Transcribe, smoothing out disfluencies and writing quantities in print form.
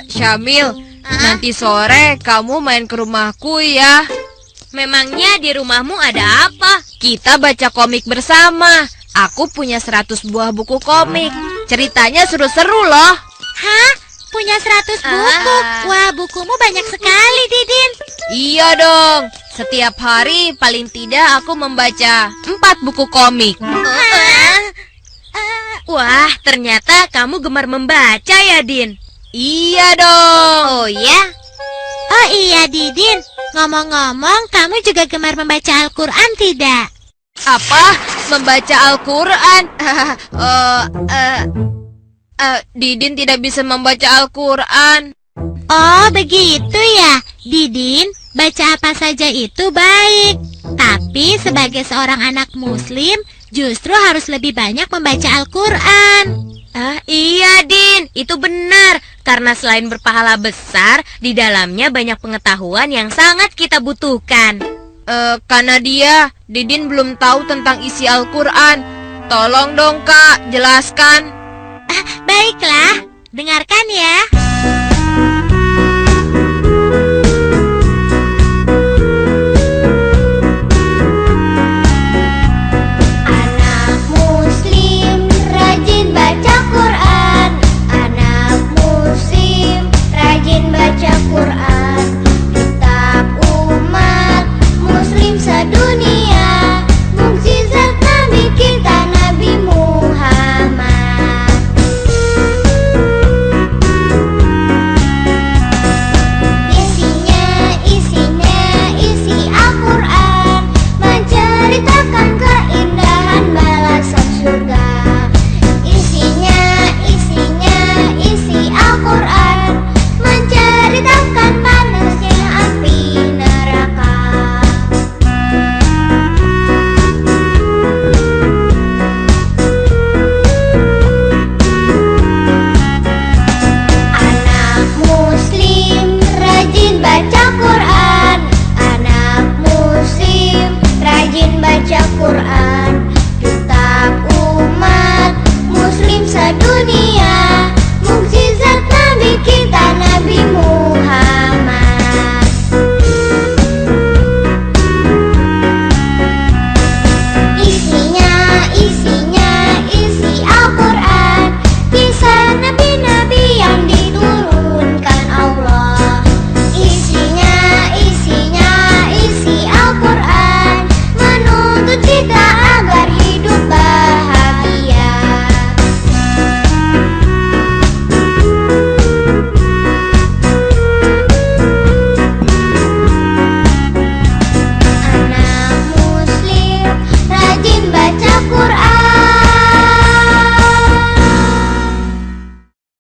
Syamil, nanti sore kamu main ke rumahku ya. Memangnya di rumahmu ada apa? Kita baca komik bersama. Aku punya 100 buah buku komik. Ceritanya seru-seru loh. Hah? Punya 100 buku? Wah, bukumu banyak sekali, Didin. Iya dong. Setiap hari paling tidak aku membaca 4 buku komik. Wah, ternyata kamu gemar membaca ya, Din? Iya dong. Oh ya? Oh iya, Didin. Ngomong-ngomong, kamu juga gemar membaca Al-Quran tidak? Apa? Membaca Al-Quran? Didin tidak bisa membaca Al-Quran. Oh, begitu ya. Didin, baca apa saja itu baik. Tapi sebagai seorang anak muslim, justru harus lebih banyak membaca Al-Quran. Iya, Din, itu benar. Karena selain berpahala besar, di dalamnya banyak pengetahuan yang sangat kita butuhkan. Karena Didin belum tahu tentang isi Al-Quran. Tolong dong, Kak, jelaskan. Baiklah, dengarkan ya. Anak muslim rajin baca Quran. Anak muslim rajin baca Quran. Kitab umat muslim sedunia, mukjizat Nabi kita Nabi Muhammad. Isi Al-Quran menceritakan keindahan balasan surga. Isi Al-Quran menceritakan panasnya api neraka. Anak muslim rajin baca Quran. Anak muslim rajin baca Quran. Kitab umat muslim sedunia,